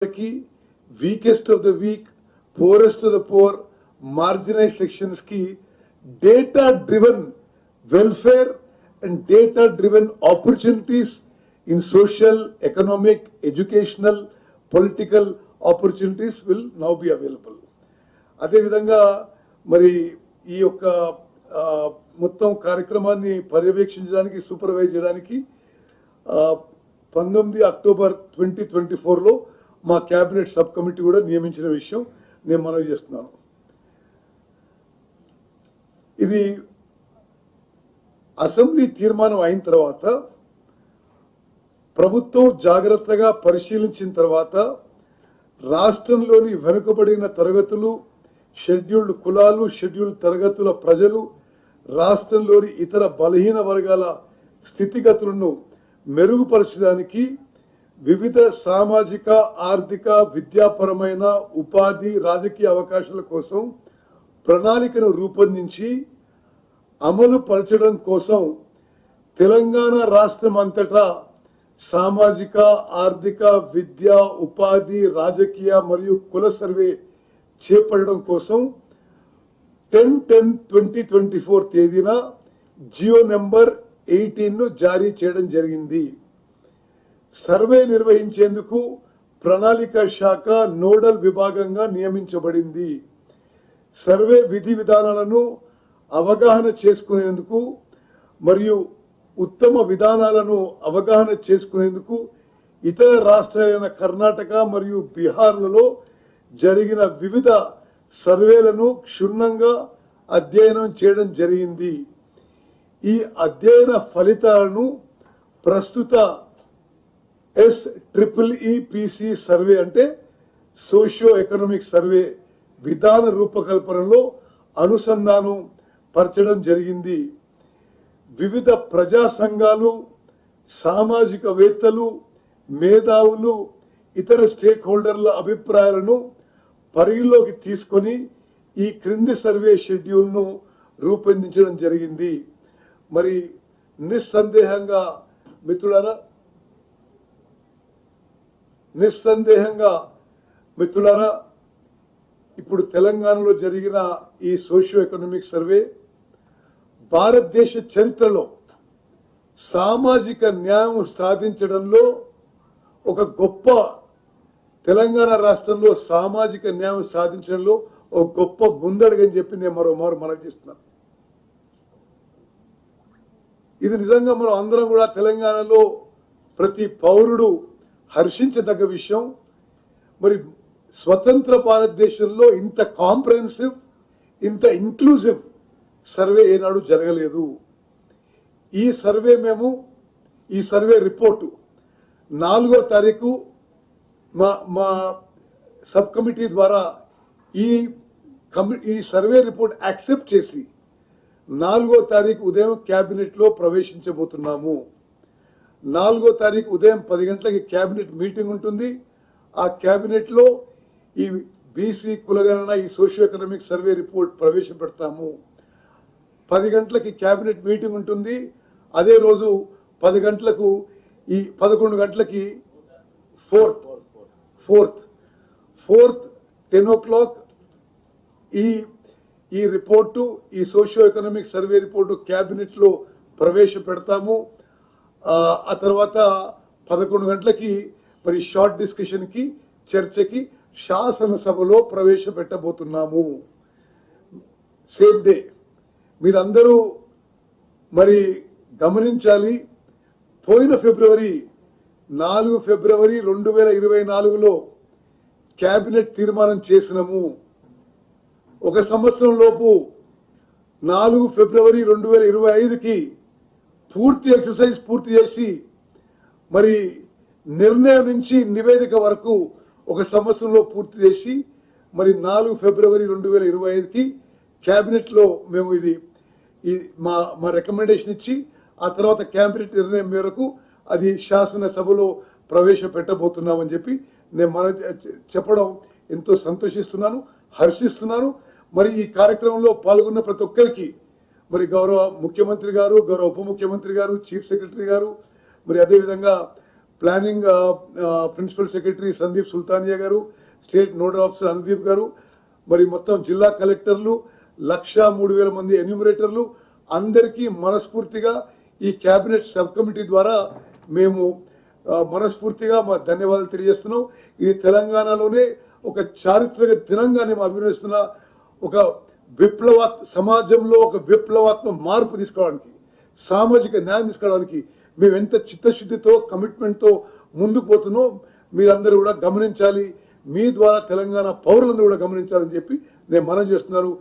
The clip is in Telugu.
की weakest of the weak, poorest of the poor, marginalized sections की data driven welfare and data driven opportunities in social, economic, educational, political opportunities will now be available. అదే విధంగా మరి ఈ యొక్క మొత్తం కార్యక్రమాన్ని పర్యవేక్షించడానికి సూపర్వైజ్ చేయడానికి 19 అక్టోబర్ 2024లో మా కేబినెట్ సబ్ కమిటీ కూడా నియమించిన విషయం నేను మనవి చేస్తున్నాను. ఇది అసెంబ్లీ తీర్మానం అయిన తర్వాత ప్రభుత్వం జాగ్రత్తగా పరిశీలించిన తర్వాత రాష్ట్రంలోని వెనుకబడిన తరగతులు, షెడ్యూల్డ్ కులాలు, షెడ్యూల్డ్ తరగతుల ప్రజలు, రాష్ట్రంలోని ఇతర బలహీన వర్గాల స్థితిగతులను మెరుగుపరచడానికి వివిధ సామాజిక, ఆర్థిక, విద్యాపరమైన, ఉపాధి, రాజకీయ అవకాశాల కోసం ప్రణాళికను రూపొందించి అమలు పరచడం కోసం తెలంగాణ రాష్ట్రం అంతటా సామాజిక, ఆర్థిక, విద్య, ఉపాధి, రాజకీయ మరియు కుల సర్వే చేపట్టడం కోసం 10/10/2024 తేదీన జియో నెంబర్ 18ను జారీ చేయడం జరిగింది. సర్వే నిర్వహించేందుకు ప్రణాళిక శాఖ నోడల్ విభాగంగా నియమించబడింది. సర్వే విధి విధానాలను అవగాహన చేసుకునేందుకు మరియు ఉత్తమ విధానాలను అవగాహన చేసుకునేందుకు ఇతర రాష్ట్రాలైన కర్ణాటక మరియు బీహార్లలో జరిగిన వివిధ సర్వేలను క్షుణ్ణంగా అధ్యయనం చేయడం జరిగింది. ఈ అధ్యయన ఫలితాలను ప్రస్తుత SEEPC సర్వే అంటే సోషియో ఎకనామిక్ సర్వే విధాన రూపకల్పనలో అనుసంధానం పరచడం జరిగింది. వివిధ ప్రజా సంఘాలు, సామాజికవేత్తలు, మేధావులు, ఇతర స్టేక్ హోల్డర్ల అభిప్రాయాలను పరిగణలోకి తీసుకొని ఈ క్రింది సర్వే షెడ్యూల్ను రూపొందించడం జరిగింది. మరి నిస్సందేహంగా మిత్రులారా ఇప్పుడు తెలంగాణలో జరిగిన ఈ సోషియో ఎకనామిక్ సర్వే భారతదేశ చరిత్రలో సామాజిక న్యాయం సాధించడంలో ఒక గొప్ప, తెలంగాణ రాష్ట్రంలో సామాజిక న్యాయం సాధించడంలో ఒక గొప్ప ముందడుగని చెప్పి నేను మరోమారు మనవి చేస్తున్నాను. ఇది నిజంగా మనం అందరం కూడా తెలంగాణలో ప్రతి పౌరుడు హర్షించదగ్గ విషయం. మరి స్వతంత్ర భారతదేశంలో ఇంత కాంప్రహెన్సివ్, ఇంత ఇంక్లూజివ్ సర్వే ఏనాడు జరగలేదు. ఈ సర్వే రిపోర్టు 4వ తారీఖు మా సబ్ కమిటీ ద్వారా ఈ సర్వే రిపోర్ట్ యాక్సెప్ట్ చేసి 4వ తారీఖు ఉదయం కేబినెట్ లో ప్రవేశించబోతున్నాము. 4వ తారీఖు ఉదయం 10 గంటలకి కేబినెట్ మీటింగ్ ఉంటుంది. ఆ కేబినెట్ లో ఈ బీసీ కులగణన, ఈ సోషియో ఎకనామిక్ సర్వే రిపోర్ట్ ప్రవేశపెడతాము. 10 గంటలకి కేబినెట్ మీటింగ్ ఉంటుంది. అదే రోజు 10 గంటలకు 11 గంటలకి ఫోర్త్ 10 o'clock ఈ రిపోర్టు, ఈ socio economic survey report cabinet లో ప్రవేశపెడతాము. ఆ తర్వాత 11 గంటలకి మరి షార్ట్ డిస్కషన్ కి, చర్చకి శాసనసభలో ప్రవేశపెట్టబోతున్నాము. Same day. మీరందరూ మరి గమనించాలి, పోయిన ఫిబ్రవరి 4 ఫిబ్రవరి 2024లో కేబినెట్ తీర్మానం చేసినాము. ఒక సంవత్సరం లోపు 4 ఫిబ్రవరి 2025కి పూర్తి ఎక్సర్సైజ్ పూర్తి చేసి మరి నిర్ణయం నుంచి నివేదిక వరకు ఒక సంవత్సరంలో పూర్తి చేసి మరి 4 ఫిబ్రవరి 2025కి కేబినెట్ లో మేము ఇది మా రికమెండేషన్ ఇచ్చి ఆ తర్వాత కేబినెట్ నిర్ణయం మేరకు అది శాసనసభలో ప్రవేశపెట్టబోతున్నామని చెప్పి నేను చెప్పడం ఎంతో సంతోషిస్తున్నాను, హర్షిస్తున్నాను. మరి ఈ కార్యక్రమంలో పాల్గొన్న ప్రతి ఒక్కరికి మరి గౌరవ ముఖ్యమంత్రి గారు, గౌరవ ఉప ముఖ్యమంత్రి గారు, చీఫ్ సెక్రటరీ గారు, మరి అదేవిధంగా planning principal secretary Sandeep Sultania గారు, స్టేట్ నోడల్ ఆఫీసర్ అనుదీప్ గారు, మరి మొత్తం జిల్లా కలెక్టర్లు, 1,03,000 మంది ఎన్యూమరేటర్లు అందరికీ మనస్ఫూర్తిగా ఈ కేబినెట్ సబ్ కమిటీ ద్వారా మేము మనస్ఫూర్తిగా మా ధన్యవాదాలు తెలియజేస్తున్నాం. ఇది తెలంగాణలోనే ఒక చారిత్రక దినంగా నేను అభినందిస్తున్న ఒక సమాజంలో ఒక విప్లవాత్మక మార్పు తీసుకోవడానికి, సామాజిక న్యాయం తీసుకోవడానికి మేము ఎంత చిత్తశుద్ధితో కమిట్మెంట్తో ముందుకు పోతున్నాం మీరందరూ కూడా గమనించాలి. మీ ద్వారా తెలంగాణ పౌరులందరూ కూడా గమనించాలని చెప్పి నేను మనవి చేస్తున్నాను.